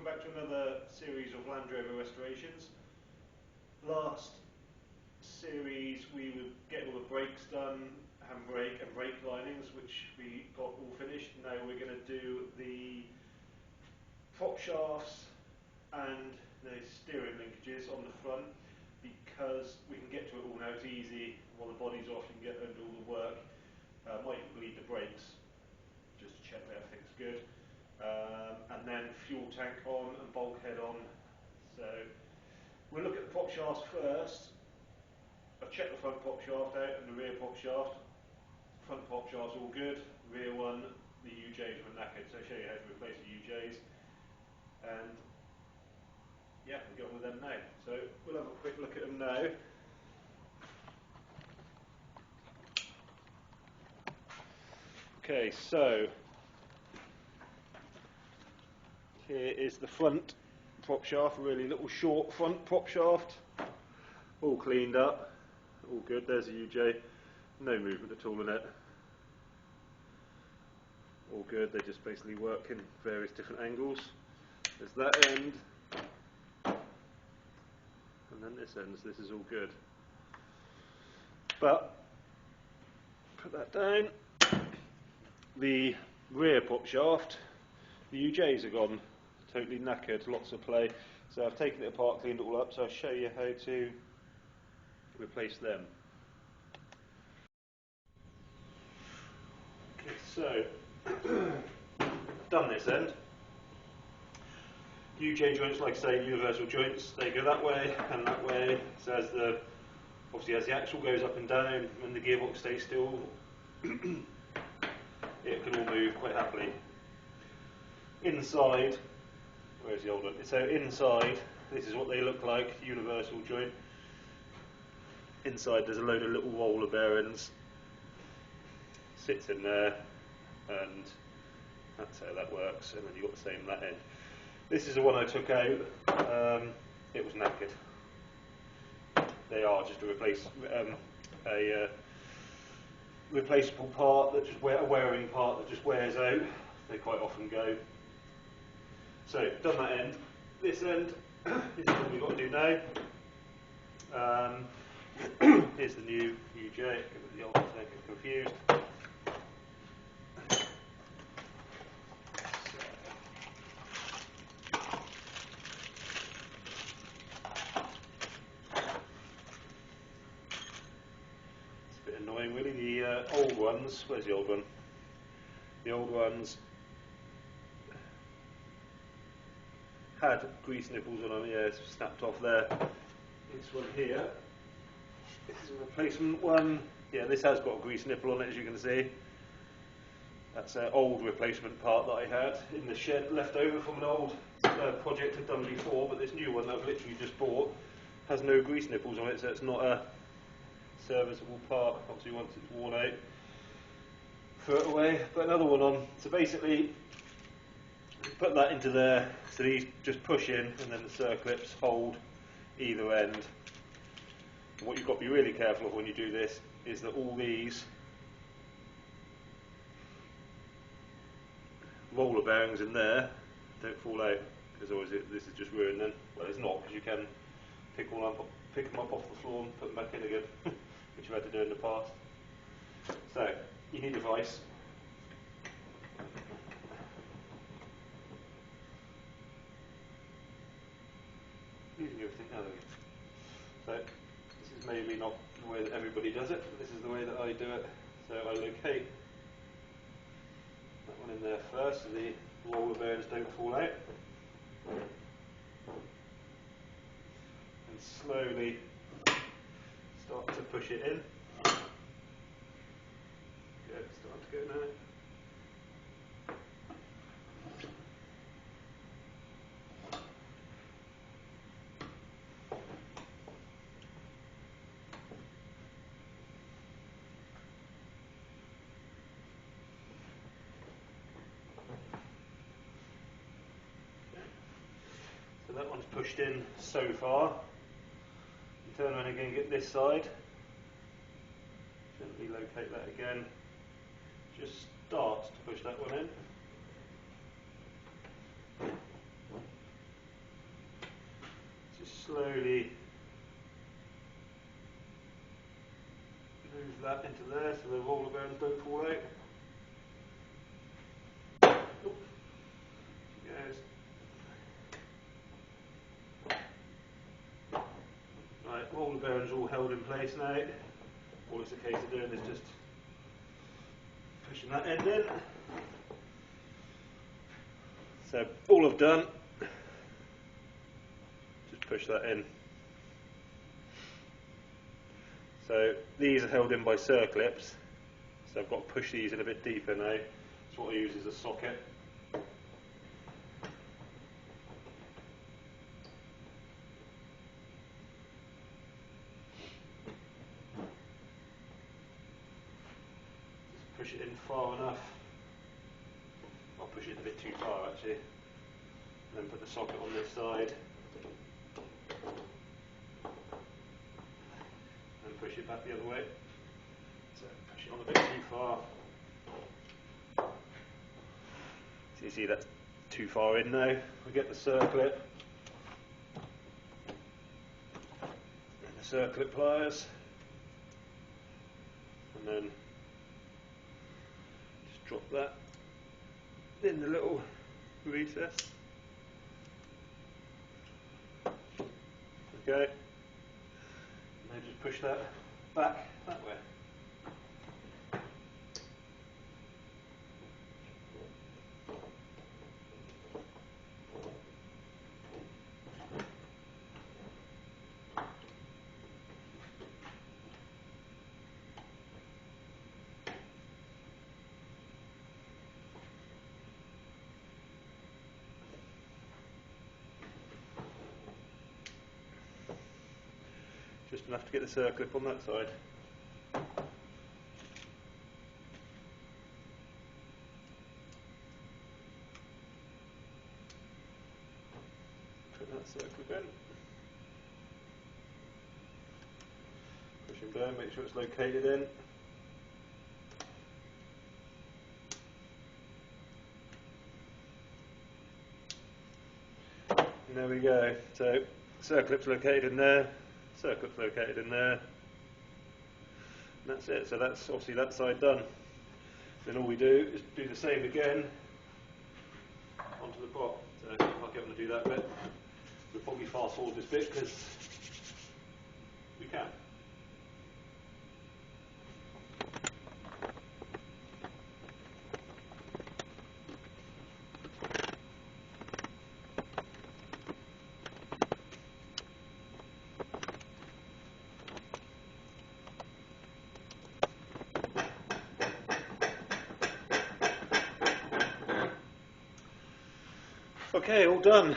back to another series of Land Rover restorations. Last series we were getting all the brakes done, handbrake and brake linings, which we got all finished. Now we're going to do the prop shafts and the steering linkages on the front, because we can get to it all now. It's easy while the body's off. You can get under all the work. Might bleed the brakes just to check that everything's good. And then fuel tank on and bulkhead on. So we'll look at the prop shafts first. I've checked the front prop shaft out and the rear prop shaft. Front prop shaft's all good. Rear one, the UJs were knackered, so I'll show you how to replace the UJs. And yeah, we'll get on with them now. So we'll have a quick look at them now. Okay, so here is the front prop shaft, really little short front prop shaft, all cleaned up, all good. There's a UJ, no movement at all in it, all good. They just basically work in various different angles. There's that end, and then this end, so this is all good. But, put that down. The rear prop shaft, the UJs are gone, totally knackered, lots of play. So I've taken it apart, cleaned it all up, so I'll show you how to replace them. Okay, so done this end. UJ joints, like I say, universal joints, they go that way and that way. So obviously as the axle goes up and down and the gearbox stays still, it can all move quite happily. Inside, where's the old one? So inside, this is what they look like, universal joint. Inside there's a load of little roller bearings, sits in there, and that's how that works. And then you've got the same that end. This is the one I took out. It was knackered. They are just a replaceable part, that just a wearing part that just wears out. They quite often go. So done that end. This end, this is what we've got to do now. Here's the new UJ. Get rid of the old one so I don't get confused. It's a bit annoying really. The old ones, where's the old one? The old ones had grease nipples on them, yeah, it's snapped off there. This one here, this is a replacement one. Yeah, this has got a grease nipple on it, as you can see. That's an old replacement part that I had in the shed, left over from an old project I'd done before, but this new one that I've literally just bought has no grease nipples on it, so it's not a serviceable part. Obviously once it's worn out, throw it away, put another one on. So basically, put that into there, so these just push in and then the circlips hold either end. And what you've got to be really careful of when you do this is that all these roller bearings in there don't fall out, because otherwise this is just ruined then. Well, it's not, because you can pick them up off the floor and put them back in again, which you've had to do in the past. So, you need a vise. Losing everything now. So this is maybe not the way that everybody does it, but this is the way that I do it. So I locate that one in there first, so the roller bearings don't fall out, and slowly start to push it in. Good, it's starting to go now. So that one's pushed in so far. Turn around again, get this side. Gently locate that again. Just start to push that one in. slowly move that into there so the roller bearings don't fall out. Oop. Yes. Right, roller bearings all held in place now. All it's a case of doing is just pushing that end in. So all I've done, just push that in. So these are held in by circlips, so I've got to push these in a bit deeper now. So what I use is a socket. Just push it in far enough. I'll push it a bit too far actually. And then put the socket on this side. And push it back the other way. So push it on a bit too far. So you see that's too far in now. We get the circlip. And the circlip pliers. And then just drop that in the little recess. Okay. And then just push that back that way. Just enough to get the circlip on that side. Put that circlip in. Push him down, make sure it's located in. And there we go. So circlip's located in there. Circlip's located in there. And that's it. So that's obviously that side done. Then all we do is do the same again onto the pot. So I'll get on to do that bit. We'll probably fast forward this bit because we can. Okay, all done.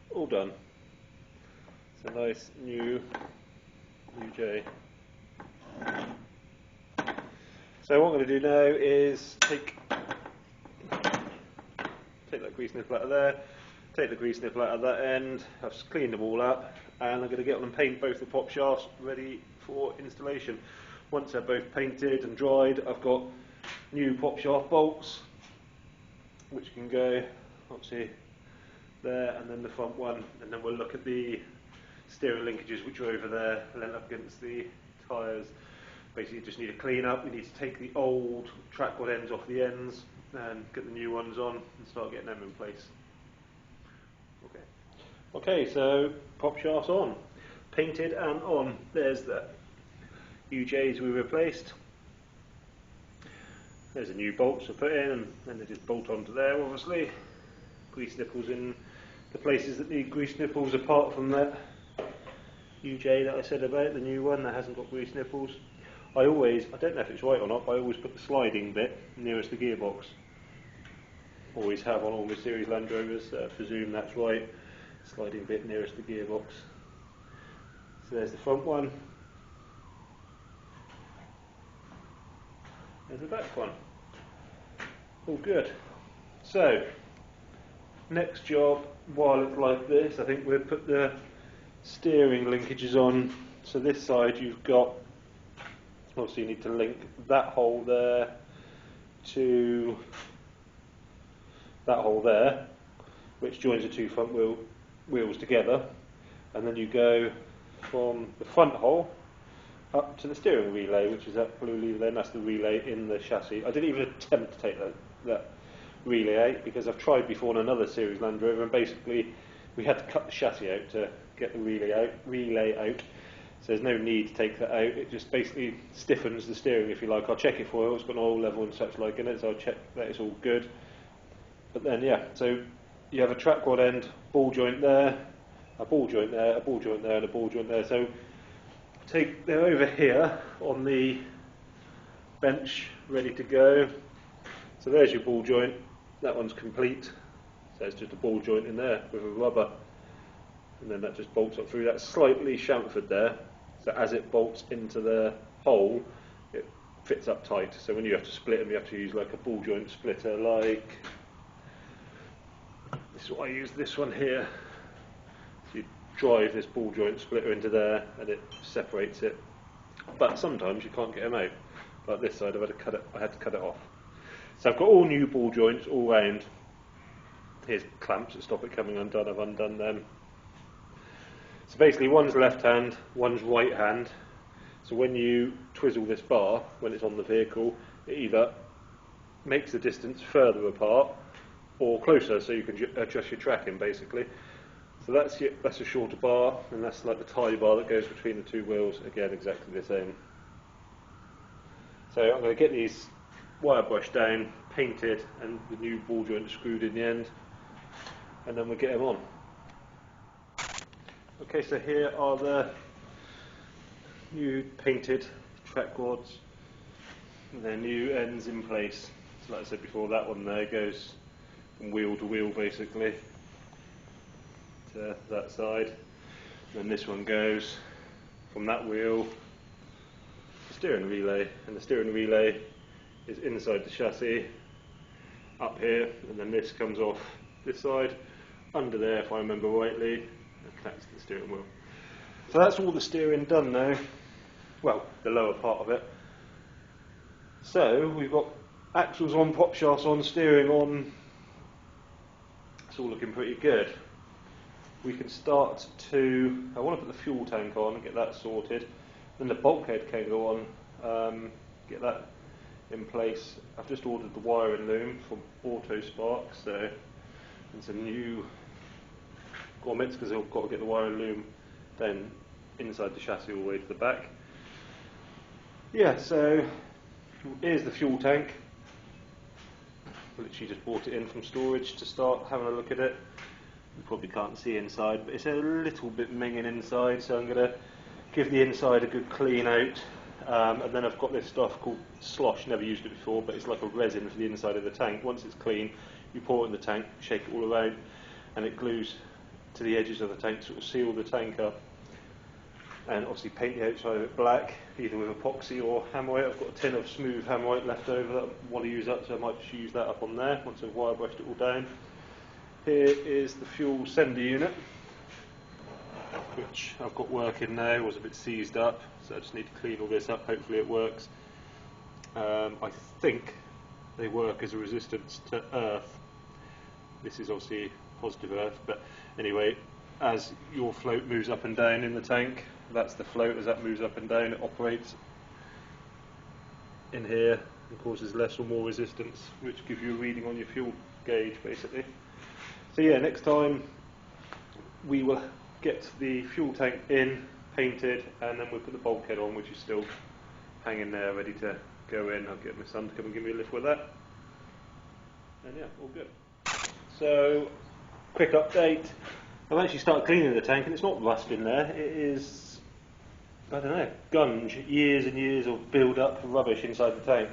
All done. It's a nice new UJ. So what I'm going to do now is take that grease nipple out of there, take the grease nipple out of that end. I've cleaned them all up, and I'm going to get on and paint both the pop shafts ready for installation. Once they're both painted and dried, I've got new pop shaft bolts which can go obviously there, and then the front one, and then we'll look at the steering linkages which are over there, leant up against the tyres. Basically just need to clean up. We need to take the old track rod ends off the ends and get the new ones on and start getting them in place. Okay, so pop shafts on, painted and on. There's the UJs we replaced. There's the new bolts I put in, and then they just bolt onto there obviously. Grease nipples in the places that need grease nipples, apart from that UJ that I said about, the new one that hasn't got grease nipples. I don't know if it's right or not, but I always put the sliding bit nearest the gearbox. Always have on all my series Land Rovers, I presume that's right. Sliding bit nearest the gearbox. So there's the front one. There's the back one. All good. So, next job, while it's like this, I think we'll put the steering linkages on. So this side you've got obviously you need to link that hole there to that hole there, which joins the two front wheels together, and then you go from the front hole up to the steering relay, which is that blue lever there, and that's the relay in the chassis. I didn't even attempt to take that relay out because I've tried before on another series Land Rover, and basically we had to cut the chassis out to get the relay out. So there's no need to take that out. It just basically stiffens the steering, if you like. I'll check it for you. It's got an oil level and such like in it, so I'll check that it's all good. But then, yeah, so you have a track rod end, ball joint there, a ball joint there, a ball joint there, and a ball joint there. So they're over here on the bench, ready to go. So there's your ball joint. That one's complete. So it's just a ball joint in there with a rubber. And then that just bolts up through. That's slightly chamfered there. So as it bolts into the hole, it fits up tight. So when you have to split them, you have to use like a ball joint splitter, like this is what I use, this one here. So you drive this ball joint splitter into there and it separates it. But sometimes you can't get them out. Like this side, I had to cut it off. So I've got all new ball joints all round. Here's clamps that stop it coming undone. I've undone them. So basically one's left hand, one's right hand. So when you twizzle this bar, when it's on the vehicle, it either makes the distance further apart or closer, so you can adjust your tracking basically. So that's a shorter bar, and that's like the tie bar that goes between the two wheels. Again, exactly the same. So I'm going to get these wire brushed down, painted, and the new ball joint screwed in the end, and then we'll get them on. Okay, so here are the new painted track rods and their new ends in place. So like I said before, that one there goes from wheel to wheel basically to that side. And then this one goes from that wheel to the steering relay, and the steering relay is inside the chassis up here, and then this comes off this side under there, if I remember rightly, and connects to the steering wheel. So that's all the steering done now, well, the lower part of it. So we've got axles on, prop shafts on, steering on. It's all looking pretty good. We can start to, I want to put the fuel tank on and get that sorted. Then the bulkhead can go on, get that in place. I've just ordered the wiring loom from Auto Spark, so it's a new grommets because I've got to get the wiring loom down inside the chassis all the way to the back. Yeah, so here's the fuel tank. Literally just brought it in from storage to start having a look at it. You probably can't see inside, but it's a little bit minging inside, so I'm going to give the inside a good clean out. And then I've got this stuff called slosh, never used it before, but it's like a resin for the inside of the tank. Once it's clean, you pour it in the tank, shake it all around, and it glues to the edges of the tank to sort of seal the tank up. And obviously paint the outside of it black, either with epoxy or hammerite. I've got a tin of smooth hammerite left over that I want to use up, so I might just use that up on there once I've wire brushed it all down. Here is the fuel sender unit, which I've got working now. It was a bit seized up, so I just need to clean all this up. Hopefully it works. I think they work as a resistance to earth. This is obviously positive earth, but anyway, as your float moves up and down in the tank, that's the float. As that moves up and down, it operates in here and causes less or more resistance, which gives you a reading on your fuel gauge basically. So yeah, next time we will get the fuel tank in, painted, and then we'll put the bulkhead on, which is still hanging there ready to go in. I'll get my son to come and give me a lift with that, and yeah, all good. So quick update, I've actually started cleaning the tank and it's not rust in there. It is, I don't know, gunge, years and years of build up rubbish inside the tank,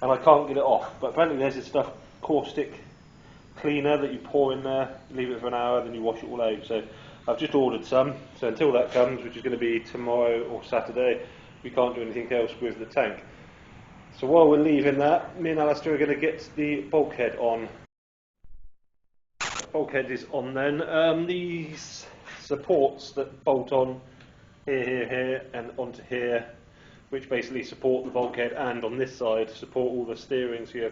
and I can't get it off. But apparently there's this stuff, caustic cleaner, that you pour in there, leave it for an hour, then you wash it all out. So I've just ordered some, so until that comes, which is going to be tomorrow or Saturday, we can't do anything else with the tank. So while we're leaving that, me and Alistair are going to get the bulkhead on. Bulkhead is on then. These supports that bolt on here, here, here and onto here which basically support the bulkhead, and on this side support all the steering. So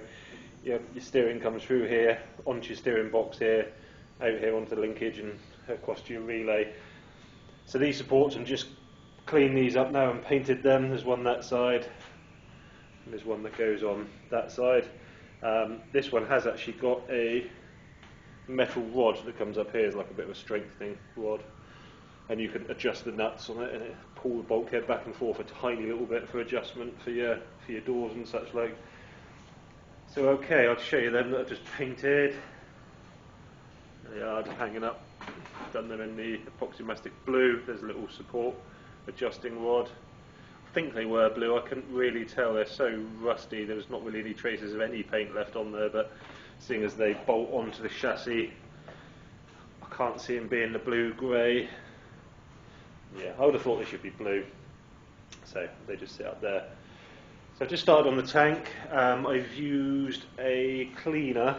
your steering comes through here, onto your steering box here, out here onto the linkage and across to your relay. So these supports, and just cleaned these up now and painted them. There's one that side, and there's one that goes on that side. This one has actually got a metal rod that comes up here, it's like a bit of a strengthening rod, and you can adjust the nuts on it and pull the bulkhead back and forth a tiny little bit for adjustment for your doors and such like. So okay, I'll show you them that I've just painted. They are just hanging up. Done them in the epoxy mastic blue. There's a little support adjusting rod. I think they were blue, I couldn't really tell, they're so rusty, there's not really any traces of any paint left on there, but seeing as they bolt onto the chassis, I can't see them being the blue-grey. Yeah, I would have thought they should be blue, so they just sit up there. So I've just started on the tank. I've used a cleaner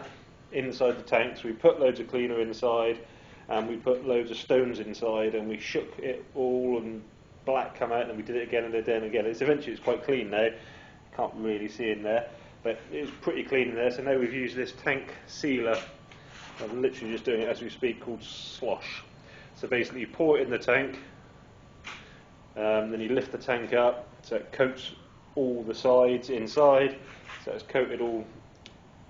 inside the tank, so we put loads of cleaner inside, and we put loads of stones inside, and we shook it all, and black come out, and we did it again and again. Eventually it's quite clean now, can't really see in there, but it's pretty clean in there. So now we've used this tank sealer, I'm literally just doing it as we speak, called slosh. So basically you pour it in the tank, then you lift the tank up so it coats all the sides inside, so it's coated all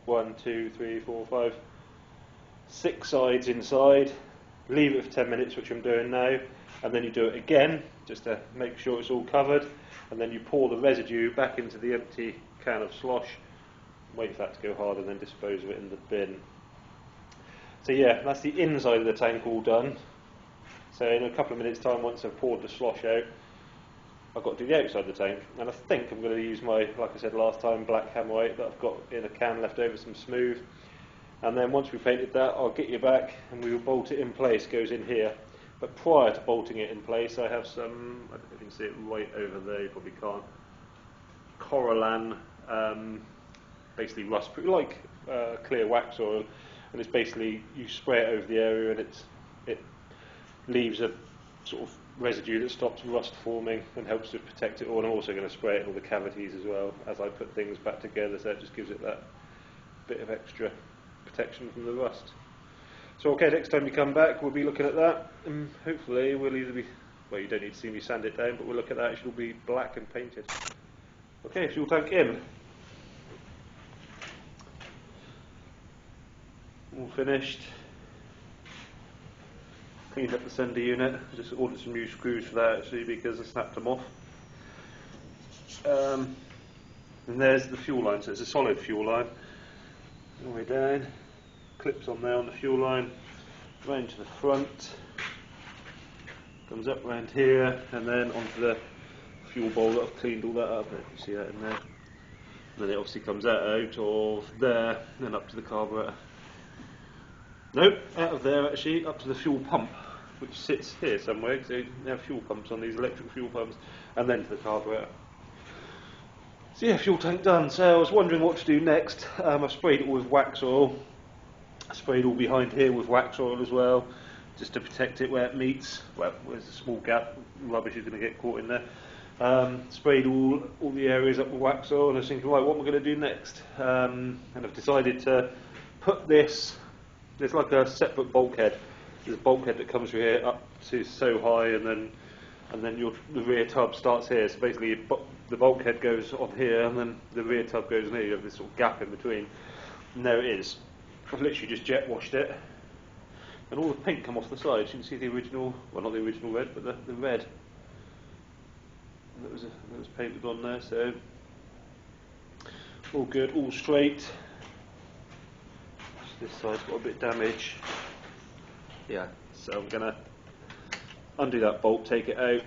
1, 2, 3, 4, 5, 6 sides inside. Leave it for 10 minutes, which I'm doing now, and then you do it again just to make sure it's all covered, and then you pour the residue back into the empty can of slosh, wait for that to go hard, and then dispose of it in the bin. So yeah, that's the inside of the tank all done. So in a couple of minutes time, once I've poured the slosh out, I've got to do the outside of the tank, and I think I'm going to use my, like I said last time, black hammerite that I've got in a can left over, some smooth. And then once we've painted that, I'll get you back and we will bolt it in place, goes in here. But prior to bolting it in place, I have some, I don't know if you can see it right over there, you probably can't, Corallan, basically rust proof, like clear wax oil, and it's basically, you spray it over the area and it leaves a sort of residue that stops rust forming and helps to protect it all. And I'm also going to spray it in all the cavities as well as I put things back together, so it just gives it that bit of extra protection from the rust. So okay, next time you come back we'll be looking at that, and hopefully we'll either be, well, you don't need to see me sand it down, but we'll look at that, it should all be black and painted. Okay, fuel tank in. All finished. Cleaned up the sender unit, just ordered some new screws for that actually because I snapped them off. And there's the fuel line, so it's a solid fuel line. All the way down, clips on there on the fuel line, round to the front, comes up round here, and then onto the fuel bowl that I've cleaned all that up. You can see that in there. And then it obviously comes out of there, and then up to the carburetor. Nope, out of there actually, up to the fuel pump, which sits here somewhere, because they have fuel pumps on these, electric fuel pumps, and then to the carburetor. So yeah, fuel tank done. So I was wondering what to do next. I've sprayed it all with wax oil. I sprayed all behind here with wax oil as well, just to protect it where it meets. Well, there's a small gap, rubbish is going to get caught in there. Sprayed all the areas up with wax oil, and I was thinking, right, what am I going to do next? And I've decided to put this, there's like a separate bulkhead. There's a bulkhead that comes through here up to so high, and then the rear tub starts here. So basically the bulkhead goes on here, and then the rear tub goes in here. You have this sort of gap in between. And there it is. I've literally just jet washed it, and all the paint come off the sides. You can see the original, well, not the original red, but the red that was painted on there. So all good, all straight. This side's got a bit of damage. Yeah, so I'm going to undo that bolt, take it out,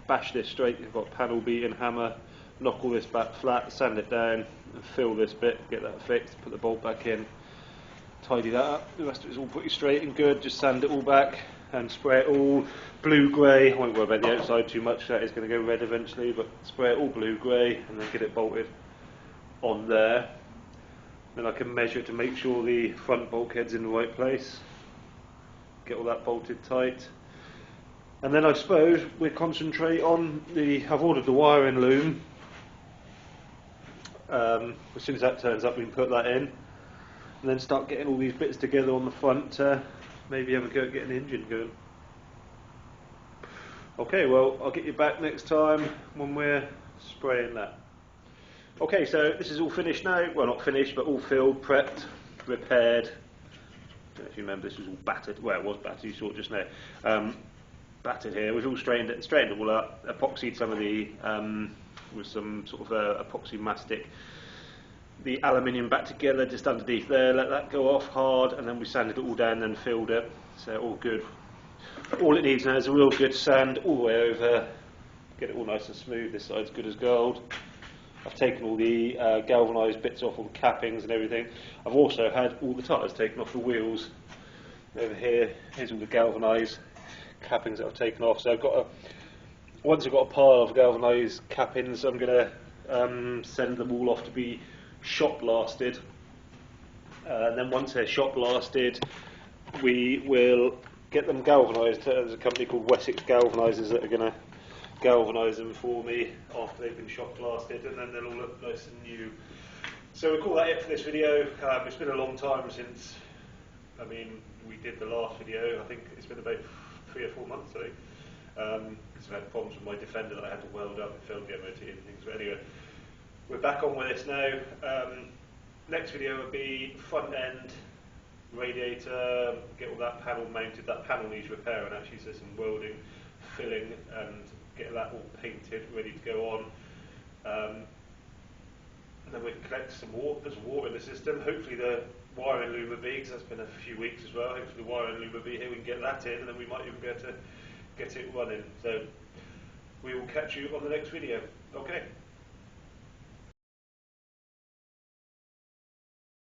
bash this straight. I've got panel beating hammer, knock all this back flat, sand it down, and fill this bit, get that fixed, put the bolt back in, tidy that up. The rest of it's all pretty straight and good. Just sand it all back and spray it all blue-grey. I won't worry about the outside too much, that is going to go red eventually, but spray it all blue-grey and then get it bolted on there. Then I can measure to make sure the front bulkhead's in the right place. Get all that bolted tight. And then I suppose we'll concentrate on I've ordered the wiring loom. As soon as that turns up, we can put that in, and then start getting all these bits together on the front to maybe have a go at getting the engine going. Okay, well, I'll get you back next time when we're spraying that. Okay, so this is all finished now. Well, not finished, but all filled, prepped, repaired. I don't know if you remember, this was all battered. Well, it was battered, you saw it just now. Battered here. We've all straightened it all up, epoxied some of the with some sort of epoxy mastic, the aluminium back together just underneath there, let that go off hard, and then we sanded it all down and filled it, so all good. All it needs now is a real good sand all the way over, get it all nice and smooth. This side's good as gold. I've taken all the galvanised bits off, all the cappings and everything. I've also had all the tyres taken off the wheels. Over here, here's all the galvanised cappings that I've taken off. So once I've got a pile of galvanised cappings, I'm going to send them all off to be shot blasted. And then once they're shot blasted, we will get them galvanised. There's a company called Wessex Galvanisers that are going to galvanise them for me after they've been shot blasted, and then they'll all look nice and new. So we'll call that it for this video. It's been a long time since, we did the last video. I think it's been about 3 or 4 months, I think. Because I had problems with my Defender that I had to weld up. It failed the MOT and things. But anyway, we're back on with this now. Next video will be front end radiator, get all that panel mounted. That panel needs repairing actually, so some welding, filling, and get that all painted, ready to go on. And then we can collect some water. There's water in the system. Hopefully the wiring loom will be, because that's been a few weeks as well. Hopefully the wiring loom will be here. We can get that in, and then we might even be able to get it running. So we will catch you on the next video. Okay.